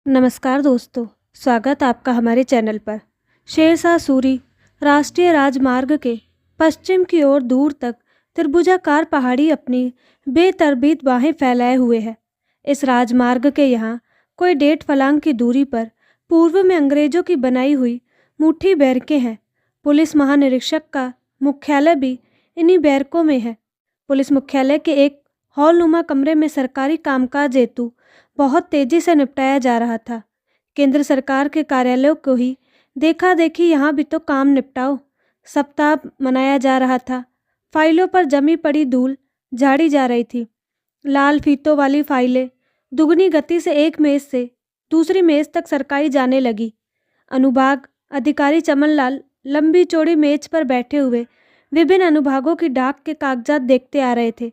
नमस्कार दोस्तों, स्वागत आपका हमारे चैनल पर। शेरशाह सूरी राष्ट्रीय राजमार्ग के पश्चिम की ओर दूर तक त्रिभुजाकार पहाड़ी अपनी बेतरतीब बाहें फैलाए हुए है। इस राजमार्ग के यहाँ कोई 1.5 फलांग की दूरी पर पूर्व में अंग्रेजों की बनाई हुई मुट्ठी बैरकें हैं। पुलिस महानिरीक्षक का मुख्यालय भी इन्हीं बैरकों में है। पुलिस मुख्यालय के एक हॉलनुमा कमरे में सरकारी कामकाज हेतु बहुत तेजी से निपटाया जा रहा था। केंद्र सरकार के कार्यालयों को ही देखा देखी यहाँ भी तो काम निपटाओ। सप्ताह मनाया जा रहा था। फाइलों पर जमी पड़ी धूल झाड़ी जा रही थी। लाल फीतों वाली फाइलें दुगनी गति से एक मेज से दूसरी मेज तक सरकाई जाने लगी। अनुभाग अधिकारी चमनलाल लंबी चौड़ी मेज पर बैठे हुए विभिन्न अनुभागों की डाक के कागजात देखते आ रहे थे।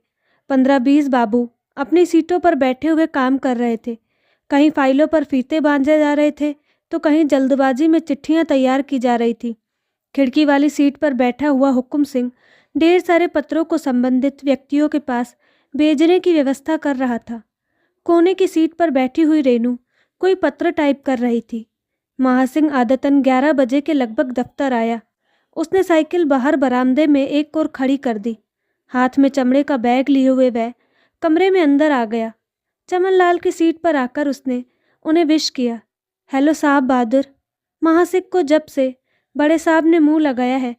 15-20 बाबू अपनी सीटों पर बैठे हुए काम कर रहे थे। कहीं फाइलों पर फीते बांधे जा रहे थे तो कहीं जल्दबाजी में चिट्ठियां तैयार की जा रही थी। खिड़की वाली सीट पर बैठा हुआ हुकुम सिंह ढेर सारे पत्रों को संबंधित व्यक्तियों के पास भेजने की व्यवस्था कर रहा था। कोने की सीट पर बैठी हुई रेनू कोई पत्र टाइप कर रही थी। महासिंह आदतन 11 बजे के लगभग दफ्तर आया। उसने साइकिल बाहर बरामदे में एक और खड़ी कर दी। हाथ में चमड़े का बैग लिए हुए वह कमरे में अंदर आ गया। चमनलाल की सीट पर आकर उसने उन्हें विश किया। हेलो साहब बहादुर। महासिंह को जब से बड़े साहब ने मुंह लगाया है,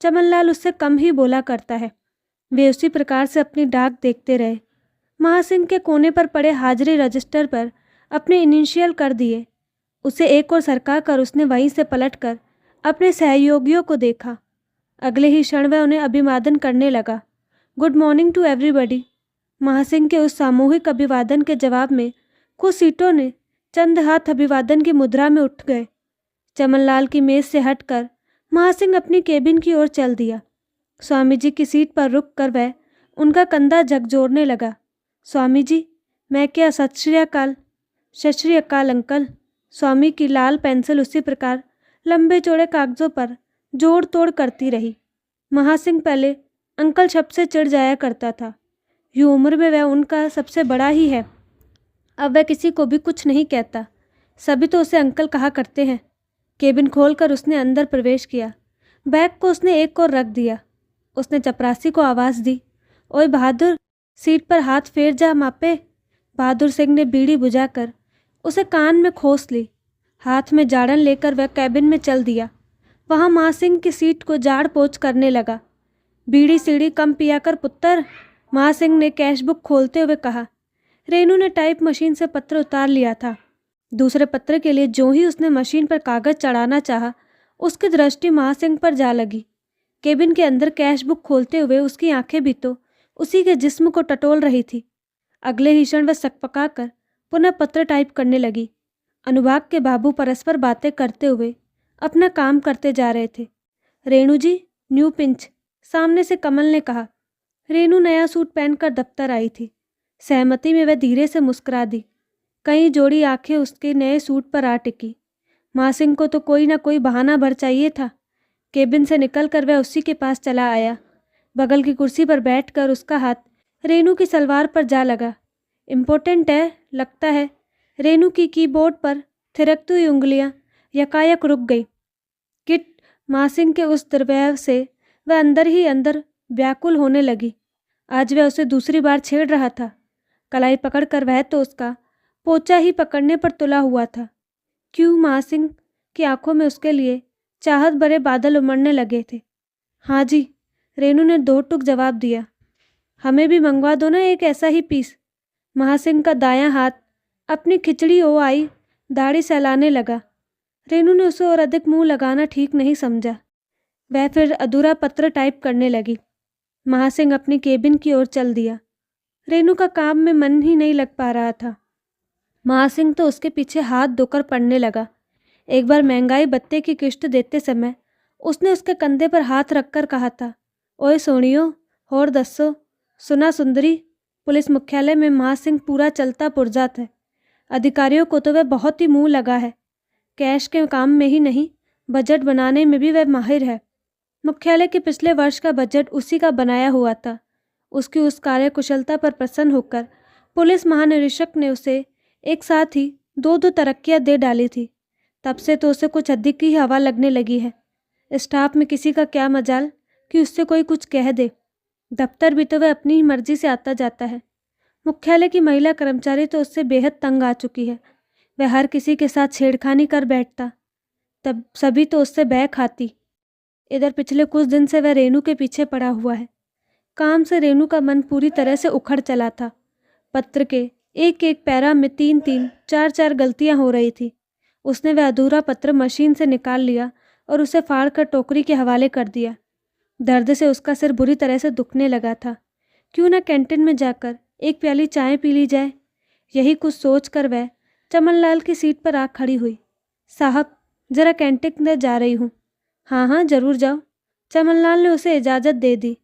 चमनलाल उससे कम ही बोला करता है। वे उसी प्रकार से अपनी डाक देखते रहे। महासिंह के कोने पर पड़े हाजिरी रजिस्टर पर अपने इनिशियल कर दिए। उसे एक और सरका कर उसने वहीं से पलटकर अपने सहयोगियों को देखा। अगले ही क्षण वह उन्हें अभिवादन करने लगा। Good morning to everybody. Mahasingh के उस सामूहिक अभिवादन के जवाब में कुछ सीटों ने चंद हाथ अभिवादन की मुद्रा में उठ गए। चमनलाल की मेज से हटकर महासिंह अपनी केबिन की ओर चल दिया। स्वामी जी की सीट पर रुक कर वह उनका कंधा झकझोरने लगा। स्वामी जी, मैं क्या? सत श्री अकाल। सत श्री अकाल अंकल। स्वामी की लाल पेंसिल उसी प्रकार लंबे चौड़े कागजों पर जोड़ तोड़ करती रही। महासिंह पहले अंकल शब्द से चिढ़ जाया करता था। यूँ उम्र में वह उनका सबसे बड़ा ही है। अब वह किसी को भी कुछ नहीं कहता। सभी तो उसे अंकल कहा करते हैं। केबिन खोलकर उसने अंदर प्रवेश किया। बैग को उसने एक और रख दिया। उसने चपरासी को आवाज़ दी, ओए बहादुर, सीट पर हाथ फेर जा मापे। बहादुर सिंह ने बीड़ी बुझाकर उसे कान में खोस ली। हाथ में जाड़न लेकर वह कैबिन में चल दिया। वहाँ महासिंह की सीट को झाड़ पोछ करने लगा। बीड़ी सीढ़ी कम पिया कर पुत्तर, महासिंह ने कैश बुक खोलते हुए कहा। रेनू ने टाइप मशीन से पत्र उतार लिया था। दूसरे पत्र के लिए जो ही उसने मशीन पर कागज चढ़ाना चाहा, उसकी दृष्टि महासिंह पर जा लगी। केबिन के अंदर कैश बुक खोलते हुए उसकी आंखें भी तो उसी के जिस्म को टटोल रही थी। अगले ही क्षण वह सकपका कर पुनः पत्र टाइप करने लगी। अनुभाग के बाबू परस्पर बातें करते हुए अपना काम करते जा रहे थे। रेणु जी, न्यू पिंच, सामने से कमल ने कहा। रेनू नया सूट पहनकर दफ्तर आई थी। सहमति में वह धीरे से मुस्कुरा दी। कई जोड़ी आंखें उसके नए सूट पर आ टिकी। महासिंह को तो कोई ना कोई बहाना भर चाहिए था। केबिन से निकलकर वह उसी के पास चला आया। बगल की कुर्सी पर बैठकर उसका हाथ रेनू की सलवार पर जा लगा। इम्पोर्टेंट है लगता है। रेनू की कीबोर्ड पर थिरकती हुई उंगलियां यकायक रुक गई। किट, महासिंह के उस दुर्व्यवहार से वह अंदर ही अंदर व्याकुल होने लगी। आज वह उसे दूसरी बार छेड़ रहा था। कलाई पकड़कर वह तो उसका पोचा ही पकड़ने पर तुला हुआ था। क्यों? महासिंह की आंखों में उसके लिए चाहत भरे बादल उमड़ने लगे थे। हाँ जी, रेनू ने दो टूक जवाब दिया। हमें भी मंगवा दो ना एक ऐसा ही पीस। महासिंह का दायां हाथ अपनी खिचड़ी ओ आई दाढ़ी सहलाने लगा। रेनू ने उसे और अधिक मुंह लगाना ठीक नहीं समझा। वह फिर अधूरा पत्र टाइप करने लगी। महासिंह अपनी केबिन की ओर चल दिया। रेनू का काम में मन ही नहीं लग पा रहा था। महासिंह तो उसके पीछे हाथ धोकर पड़ने लगा। एक बार महंगाई भत्ते की किश्त देते समय उसने उसके कंधे पर हाथ रखकर कहा था, ओए सोनियो, होर दस्सो। सुना सुंदरी। पुलिस मुख्यालय में महासिंह पूरा चलता पुर्जात है। अधिकारियों को तो वह बहुत ही मुंह लगा है। कैश के काम में ही नहीं, बजट बनाने में भी वह माहिर है। मुख्यालय के पिछले वर्ष का बजट उसी का बनाया हुआ था। उसकी उस कार्यकुशलता पर प्रसन्न होकर पुलिस महानिरीक्षक ने उसे एक साथ ही दो दो तरक्कियां दे डाली थी। तब से तो उसे कुछ अधिक ही हवा लगने लगी है। स्टाफ में किसी का क्या मजाल कि उससे कोई कुछ कह दे। दफ्तर भी तो वह अपनी ही मर्जी से आता जाता है। मुख्यालय की महिला कर्मचारी तो उससे बेहद तंग आ चुकी है। वह हर किसी के साथ छेड़खानी कर बैठता, तब सभी तो उससे बैक खाती। इधर पिछले कुछ दिन से वह रेनू के पीछे पड़ा हुआ है। काम से रेनू का मन पूरी तरह से उखड़ चला था। पत्र के एक एक पैरा में 3-3, 4-4 गलतियां हो रही थी। उसने वह अधूरा पत्र मशीन से निकाल लिया और उसे फाड़ कर टोकरी के हवाले कर दिया। दर्द से उसका सिर बुरी तरह से दुखने लगा था। क्यों न कैंटीन में जाकर एक प्याली चाय पी ली जाए। यही कुछ सोचकर वह चमनलाल की सीट पर आ खड़ी हुई। साहब, जरा कैंटीन में जा रही हूँ। हाँ हाँ, जरूर जाओ। चमनलाल ने उसे इजाज़त दे दी।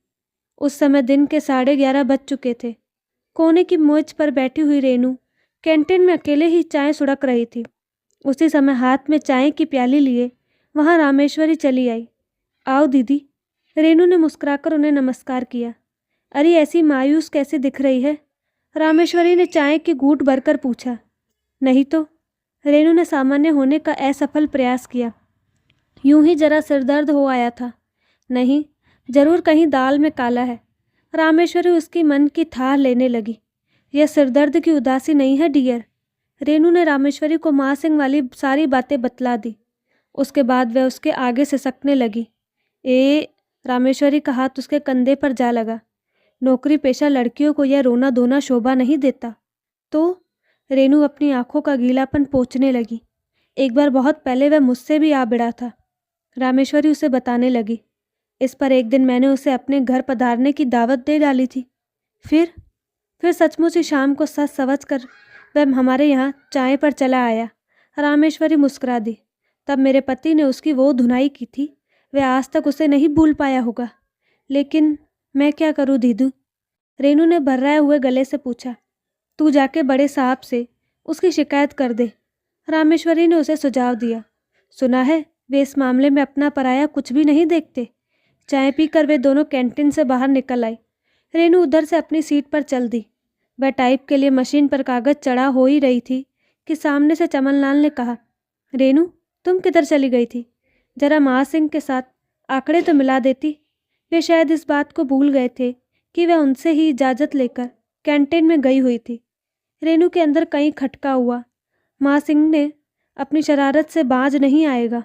उस समय दिन के 11:30 बज चुके थे। कोने की मेज पर बैठी हुई रेनू कैंटीन में अकेले ही चाय सुड़क रही थी। उसी समय हाथ में चाय की प्याली लिए वहाँ रामेश्वरी चली आई। आओ दीदी। रेनू ने मुस्कुराकर उन्हें नमस्कार किया। अरे, ऐसी मायूस कैसे दिख रही है? रामेश्वरी ने चाय की घूंट भरकर पूछा। नहीं तो, रेनू ने सामान्य होने का असफल प्रयास किया। यूं ही जरा सिरदर्द हो आया था। नहीं, जरूर कहीं दाल में काला है। रामेश्वरी उसकी मन की थाह लेने लगी। यह सिरदर्द की उदासी नहीं है डियर। रेनू ने रामेश्वरी को माँ सिंह वाली सारी बातें बतला दी। उसके बाद वह उसके आगे सिसकने लगी। रामेश्वरी का हाथ उसके कंधे पर जा लगा। नौकरी पेशा लड़कियों को यह रोना धोना शोभा नहीं देता। तो रेनू अपनी आंखों का गीलापन पोंछने लगी। एक बार बहुत पहले वह मुझसे भी आ भिड़ा था। रामेश्वरी उसे बताने लगी। इस पर एक दिन मैंने उसे अपने घर पधारने की दावत दे डाली थी। फिर सचमुच ही शाम को सच समझ कर वह हमारे यहाँ चाय पर चला आया। रामेश्वरी मुस्कुरा दी। तब मेरे पति ने उसकी वो धुनाई की थी, वह आज तक उसे नहीं भूल पाया होगा। लेकिन मैं क्या करूँ दीदू? रेनू ने भर्राए हुए गले से पूछा। तू जाके बड़े साहब से उसकी शिकायत कर दे। रामेश्वरी ने उसे सुझाव दिया। सुना है वे इस मामले में अपना पराया कुछ भी नहीं देखते। चाय पीकर वे दोनों कैंटीन से बाहर निकल आई। रेनू उधर से अपनी सीट पर चल दी। वह टाइप के लिए मशीन पर कागज चढ़ा हो ही रही थी कि सामने से चमनलाल ने कहा, रेनू, तुम किधर चली गई थी? जरा माँ सिंह के साथ आंकड़े तो मिला देती। वे शायद इस बात को भूल गए थे कि वह उनसे ही इजाज़त लेकर कैंटीन में गई हुई थी। रेनू के अंदर कहीं खटका हुआ। माँ सिंह ने अपनी शरारत से बाज नहीं आएगा।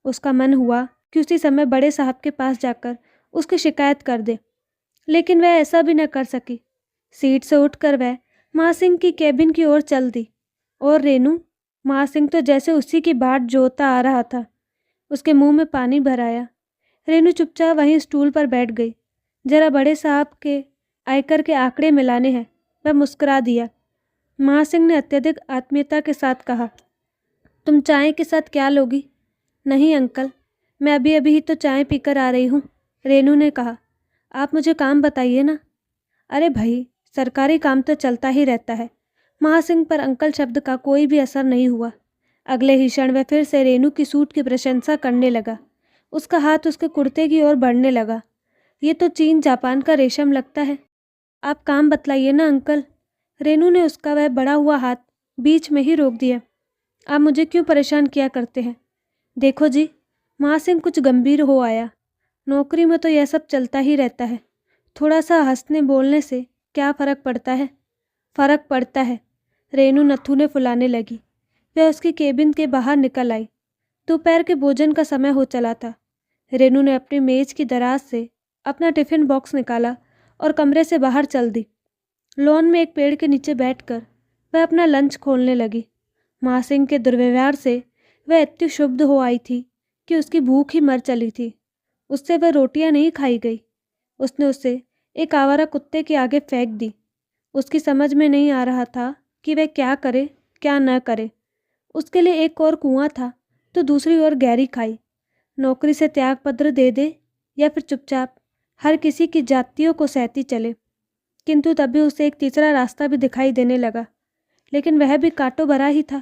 उसका मन हुआ कि उसी समय बड़े साहब के पास जाकर उसकी शिकायत कर दे, लेकिन वह ऐसा भी न कर सकी। सीट से उठकर वह माँ सिंह की केबिन की ओर चल दी। और रेनू, माँ सिंह तो जैसे उसी की बाट जोता आ रहा था। उसके मुंह में पानी भर आया। रेनू चुपचाप वहीं स्टूल पर बैठ गई। जरा बड़े साहब के आयकर के आंकड़े मिलाने हैं। वह मुस्कुरा दिया। माँ सिंह ने अत्यधिक आत्मीयता के साथ कहा, तुम चाय के साथ क्या लोगी? नहीं अंकल, मैं अभी अभी ही तो चाय पीकर आ रही हूँ। रेनू ने कहा। आप मुझे काम बताइए ना। अरे भाई, सरकारी काम तो चलता ही रहता है। महासिंह पर अंकल शब्द का कोई भी असर नहीं हुआ। अगले ही क्षण वह फिर से रेनू की सूट की प्रशंसा करने लगा। उसका हाथ उसके कुर्ते की ओर बढ़ने लगा। ये तो चीन जापान का रेशम लगता है। आप काम बतलाइए ना अंकल। रेनू ने उसका वह बढ़ा हुआ हाथ बीच में ही रोक दिया। आप मुझे क्यों परेशान किया करते हैं? देखो जी, महासिंह कुछ गंभीर हो आया। नौकरी में तो यह सब चलता ही रहता है। थोड़ा सा हंसने बोलने से क्या फ़र्क पड़ता है? फ़र्क पड़ता है। रेनू नथुने फुलाने लगी। वह उसकी केबिन के बाहर निकल आई। दोपहर के भोजन का समय हो चला था। रेनू ने अपनी मेज की दराज से अपना टिफ़िन बॉक्स निकाला और कमरे से बाहर चल दी। लॉन में एक पेड़ के नीचे बैठकर वह अपना लंच खोलने लगी। माँ सिंह के दुर्व्यवहार से वह इतनी क्षुब्ध हो आई थी कि उसकी भूख ही मर चली थी। उससे वह रोटियां नहीं खाई गई। उसने उसे एक आवारा कुत्ते के आगे फेंक दी। उसकी समझ में नहीं आ रहा था कि वह क्या करे क्या न करे। उसके लिए एक और कुआं था तो दूसरी ओर गहरी खाई। नौकरी से त्यागपत्र दे दे या फिर चुपचाप हर किसी की जातियों को सहती चले। किंतु तभी उसे एक तीसरा रास्ता भी दिखाई देने लगा, लेकिन वह भी कांटों भरा ही था।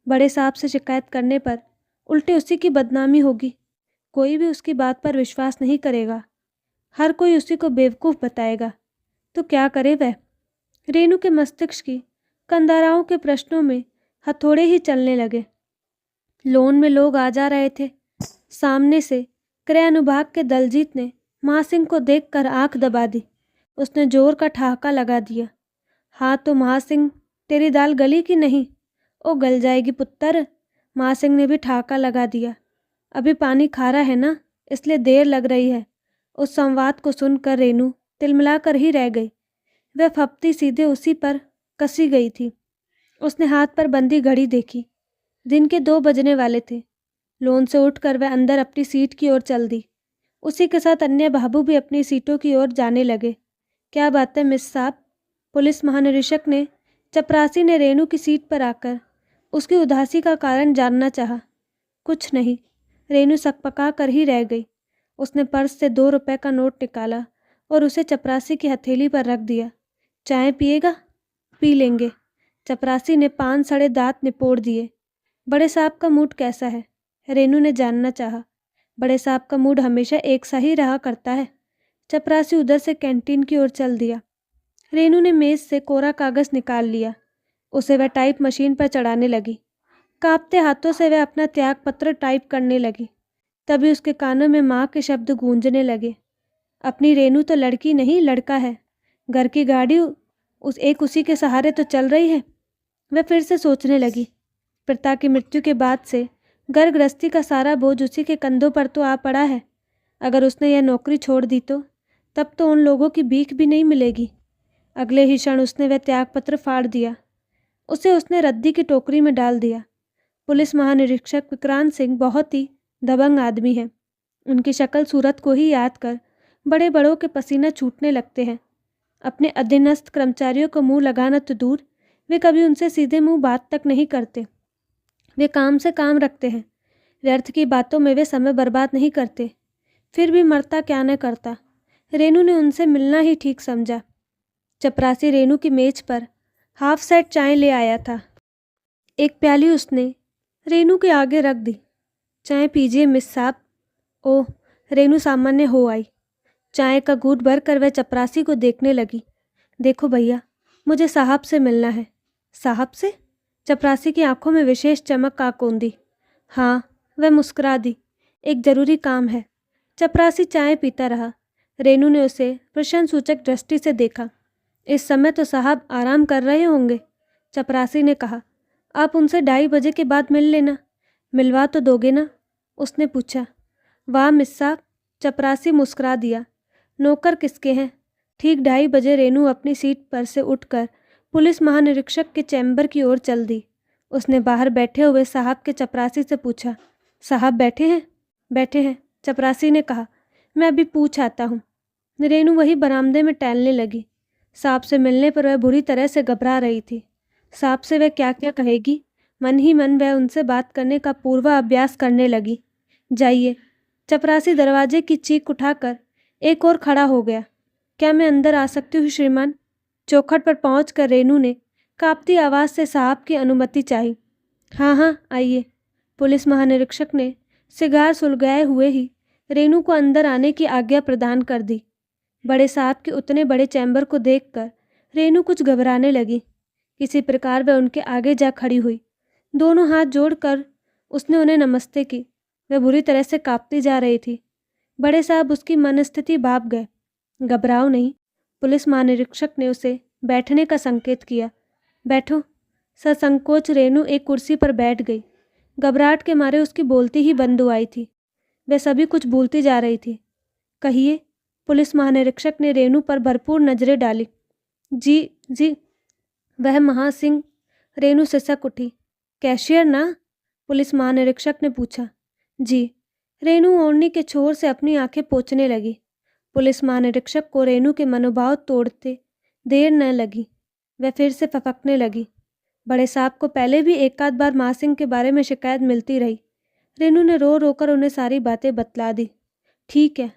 बड़े साहब से शिकायत करने पर उल्टे उसी की बदनामी होगी। कोई भी उसकी बात पर विश्वास नहीं करेगा। हर कोई उसी को बेवकूफ़ बताएगा। तो क्या करे वह? रेनू के मस्तिष्क की कंदाराओं के प्रश्नों में हथौड़े ही चलने लगे। लोन में लोग आ जा रहे थे। सामने से क्रय अनुभाग के दलजीत ने महासिंह को देखकर आंख दबा दी। उसने जोर का ठहाका लगा दिया। हाँ तो महासिंह, तेरी दाल गली की नहीं? ओ गल जाएगी पुत्तर। महासिंह ने भी ठहाका लगा दिया। अभी पानी खारा है ना, इसलिए देर लग रही है। उस संवाद को सुनकर रेनू तिलमिलाकर ही रह गई। वह फप्ती सीधे उसी पर कसी गई थी। उसने हाथ पर बंधी घड़ी देखी। दिन के 2 बजने वाले थे। लोन से उठकर वह अंदर अपनी सीट की ओर चल दी। उसी के साथ अन्य बाबू भी अपनी सीटों की ओर जाने लगे। क्या बात है मिस साहब? पुलिस महानिरीक्षक ने चपरासी ने रेनू की सीट पर आकर उसकी उदासी का कारण जानना चाहा। कुछ नहीं। रेनू सकपका कर ही रह गई। उसने पर्स से 2 रुपए का नोट निकाला और उसे चपरासी की हथेली पर रख दिया। चाय पिएगा? पी लेंगे। चपरासी ने पान सड़े दांत निपोड़ दिए। बड़े साहब का मूड कैसा है? रेनू ने जानना चाहा। बड़े साहब का मूड हमेशा एक सा ही रहा करता है। चपरासी उधर से कैंटीन की ओर चल दिया। रेनू ने मेज से कोरा कागज निकाल लिया। उसे वह टाइप मशीन पर चढ़ाने लगी। कांपते हाथों से वह अपना त्याग पत्र टाइप करने लगी। तभी उसके कानों में माँ के शब्द गूंजने लगे। अपनी रेनू तो लड़की नहीं, लड़का है। घर की गाड़ी उसी के सहारे तो चल रही है। वह फिर से सोचने लगी। पिता की मृत्यु के बाद से घर गृहस्थी का सारा बोझ उसी के कंधों पर तो आ पड़ा है। अगर उसने यह नौकरी छोड़ दी तो तब तो उन लोगों की भीख भी नहीं मिलेगी। अगले ही क्षण उसने वह त्यागपत्र फाड़ दिया। उसे उसने रद्दी की टोकरी में डाल दिया। पुलिस महानिरीक्षक विक्रांत सिंह बहुत ही दबंग आदमी हैं। उनकी शक्ल सूरत को ही याद कर बड़े बड़ों के पसीना छूटने लगते हैं। अपने अधीनस्थ कर्मचारियों को मुंह लगाना तो दूर, वे कभी उनसे सीधे मुंह बात तक नहीं करते। वे काम से काम रखते हैं। व्यर्थ की बातों में वे समय बर्बाद नहीं करते। फिर भी मरता क्या न करता। रेनू ने उनसे मिलना ही ठीक समझा। चपरासी रेनू की मेज पर हाफ सेट चाय ले आया था। एक प्याली उसने रेनू के आगे रख दी। चाय पीजिए मिस साहब। ओह, रेनू सामान्य हो आई। चाय का घूंट भरकर वह चपरासी को देखने लगी। देखो भैया, मुझे साहब से मिलना है। साहब से? चपरासी की आंखों में विशेष चमक आ कौंधी। हाँ, वह मुस्कुरा दी। एक जरूरी काम है। चपरासी चाय पीता रहा। रेनू ने उसे प्रशंसूचक दृष्टि से देखा। इस समय तो साहब आराम कर रहे होंगे। चपरासी ने कहा। आप उनसे 2:30 बजे के बाद मिल लेना। मिलवा तो दोगे ना? उसने पूछा। वाह मिस साहब, चपरासी मुस्कुरा दिया। नौकर किसके हैं? ठीक 2:30 बजे रेनू अपनी सीट पर से उठकर पुलिस महानिरीक्षक के चैम्बर की ओर चल दी। उसने बाहर बैठे हुए साहब के चपरासी से पूछा। साहब बैठे हैं? बैठे हैं, चपरासी ने कहा। मैं अभी पूछ आता हूँ। रेनू वही बरामदे में टहलने लगी। साहब से मिलने पर वह बुरी तरह से घबरा रही थी। साहब से वह क्या क्या कहेगी? मन ही मन वह उनसे बात करने का पूर्वाभ्यास करने लगी। जाइए। चपरासी दरवाजे की चीख उठाकर एक और खड़ा हो गया। क्या मैं अंदर आ सकती हूँ श्रीमान? चौखट पर पहुंचकर रेनू ने कांपती आवाज़ से साहब की अनुमति चाही। हाँ हाँ, आइए। पुलिस महानिरीक्षक ने सिगार सुलगाए हुए ही रेनू को अंदर आने की आज्ञा प्रदान कर दी। बड़े साहब के उतने बड़े चैम्बर को देखकर रेनू कुछ घबराने लगी। किसी प्रकार वह उनके आगे जा खड़ी हुई। दोनों हाथ जोड़कर उसने उन्हें नमस्ते की। वह बुरी तरह से कांपती जा रही थी। बड़े साहब उसकी मनस्थिति भाप गए। घबराओ नहीं। पुलिस महानिरीक्षक ने उसे बैठने का संकेत किया। बैठो। ससंकोच रेनू एक कुर्सी पर बैठ गई। घबराहट के मारे उसकी बोलती ही बंद हो आई थी। वह सभी कुछ भूलती जा रही थी। कहिए। पुलिस महानिरीक्षक ने रेनू पर भरपूर नजरें डाली। जी जी। वह महासिंह। रेनू सिसक उठी। कैशियर ना? पुलिस महानिरीक्षक ने पूछा। जी। रेनू ओढ़नी के छोर से अपनी आंखें पोंछने लगी। पुलिस महानिरीक्षक को रेनू के मनोभाव तोड़ते देर न लगी। वह फिर से फफकने लगी। बड़े साहब को पहले भी एक आध बार महासिंह के बारे में शिकायत मिलती रही। रेनू ने रो रोकर उन्हें सारी बातें बतला दी। ठीक है।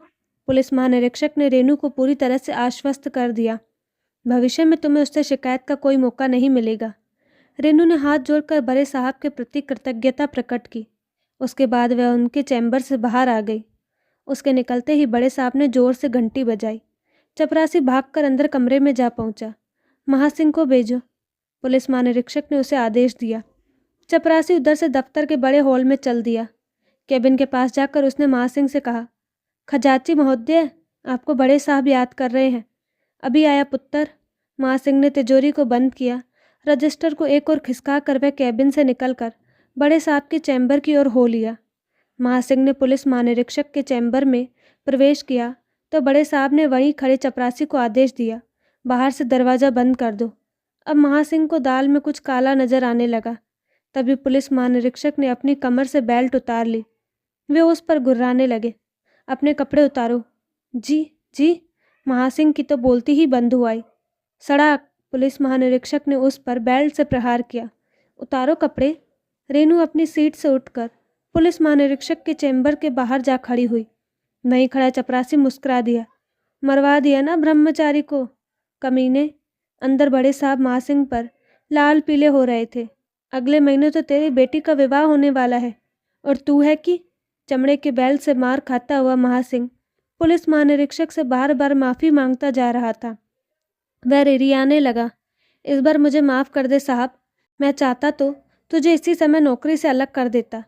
पुलिस महानिरीक्षक ने रेनू को पूरी तरह से आश्वस्त कर दिया। भविष्य में तुम्हें उससे शिकायत का कोई मौका नहीं मिलेगा। रेनू ने हाथ जोड़कर बड़े साहब के प्रति कृतज्ञता प्रकट की। उसके बाद वह उनके चैम्बर से बाहर आ गई। उसके निकलते ही बड़े साहब ने जोर से घंटी बजाई। चपरासी भागकर अंदर कमरे में जा पहुंचा। महासिंह को भेजो। पुलिस महानिरीक्षक ने उसे आदेश दिया। चपरासी उधर से दफ्तर के बड़े हॉल में चल दिया। केबिन के पास जाकर उसने महासिंह से कहा, खजांची महोदय, आपको बड़े साहब याद कर रहे हैं। अभी आया पुत्र। महासिंह ने तिजोरी को बंद किया। रजिस्टर को एक और खिसका कर वह केबिन से निकलकर बड़े साहब के चैम्बर की ओर हो लिया। महासिंह ने पुलिस महानिरीक्षक के चैम्बर में प्रवेश किया तो बड़े साहब ने वहीं खड़े चपरासी को आदेश दिया, बाहर से दरवाज़ा बंद कर दो। अब महासिंह को दाल में कुछ काला नजर आने लगा। तभी पुलिस महानिरीक्षक ने अपनी कमर से बेल्ट उतार ली। वे उस पर गुर्राने लगे, अपने कपड़े उतारो। जी जी, महासिंह की तो बोलती ही बंद हो आई। सड़क! पुलिस महानिरीक्षक ने उस पर बेल्ट से प्रहार किया। उतारो कपड़े। रेनू अपनी सीट से उठकर पुलिस महानिरीक्षक के चैम्बर के बाहर जा खड़ी हुई। वहीं खड़ा चपरासी मुस्कुरा दिया, मरवा दिया ना ब्रह्मचारी को, कमीने। अंदर बड़े साहब महासिंह पर लाल पीले हो रहे थे। अगले महीने तो तेरी बेटी का विवाह होने वाला है और तू है कि? चमड़े के बेल्ट से मार खाता हुआ महासिंह पुलिस महानिरीक्षक से बार बार माफ़ी मांगता जा रहा था। वह रिरियाने लगा, इस बार मुझे माफ़ कर दे साहब, मैं चाहता तो तुझे इसी समय नौकरी से अलग कर देता।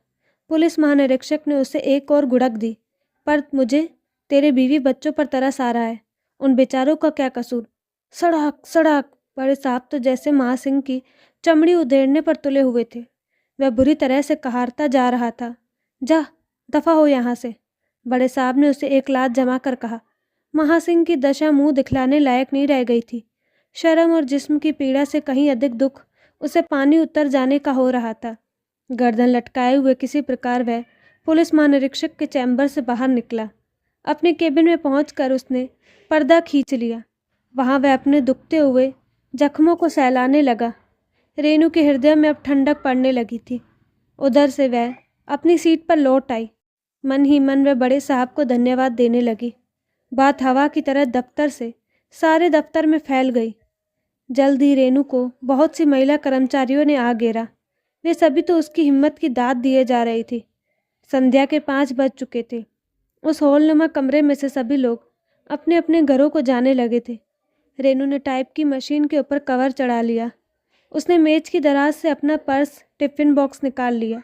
पुलिस महानिरीक्षक ने उसे एक और गुड़क दी, पर मुझे तेरे बीवी बच्चों पर तरस आ रहा है, उन बेचारों का क्या कसूर? सड़क सड़क! बड़े साहब तो जैसे महासिंह की चमड़ी उधेड़ने पर तुले हुए थे। वह बुरी तरह से कहारता जा रहा था, जा दफ़ा हो यहाँ से। बड़े साहब ने उसे एक लात जमा कर कहा। महासिंह की दशा मुंह दिखलाने लायक नहीं रह गई थी। शर्म और जिस्म की पीड़ा से कहीं अधिक दुख उसे पानी उतर जाने का हो रहा था। गर्दन लटकाए हुए किसी प्रकार वह पुलिस महानिरीक्षक के चैम्बर से बाहर निकला। अपने केबिन में पहुंचकर उसने पर्दा खींच लिया। वहां वह अपने दुखते हुए जख्मों को सहलाने लगा। रेनू के हृदय में अब ठंडक पड़ने लगी थी। उधर से वह अपनी सीट पर लौट आई। मन ही मन वह बड़े साहब को धन्यवाद देने लगी। बात हवा की तरह दफ्तर से सारे दफ्तर में फैल गई। जल्द ही रेनू को बहुत सी महिला कर्मचारियों ने आ घेरा। वे सभी तो उसकी हिम्मत की दाद दिए जा रही थी। संध्या के 5 बज चुके थे। उस हॉलनुमा कमरे में से सभी लोग अपने अपने घरों को जाने लगे थे। रेनू ने टाइप की मशीन के ऊपर कवर चढ़ा लिया। उसने मेज की दराज से अपना पर्स, टिफ़िन बॉक्स निकाल लिया।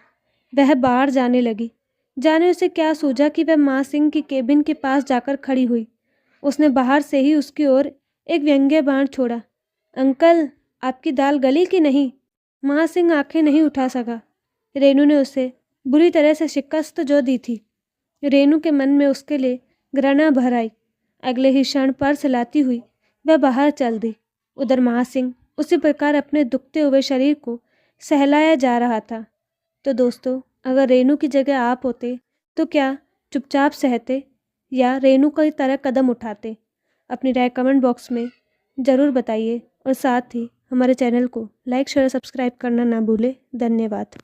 वह बाहर जाने लगी। जाने उसे क्या सूझा कि वह महासिंह की केबिन के पास जाकर खड़ी हुई। उसने बाहर से ही उसकी ओर एक व्यंग्य बाण छोड़ा, अंकल, आपकी दाल गली कि नहीं? महासिंह आंखें नहीं उठा सका। रेनू ने उसे बुरी तरह से शिकस्त जो दी थी। रेनू के मन में उसके लिए घृणा भर आई। अगले ही क्षण पर्स हिलाती हुई वह बाहर चल दी। उधर महासिंह उसी प्रकार अपने दुखते हुए शरीर को सहलाया जा रहा था। तो दोस्तों, अगर रेनू की जगह आप होते तो क्या चुपचाप सहते या रेनू की तरह कदम उठाते? अपनी राय कमेंट बॉक्स में ज़रूर बताइए और साथ ही हमारे चैनल को लाइक शेयर सब्सक्राइब करना ना भूलें। धन्यवाद।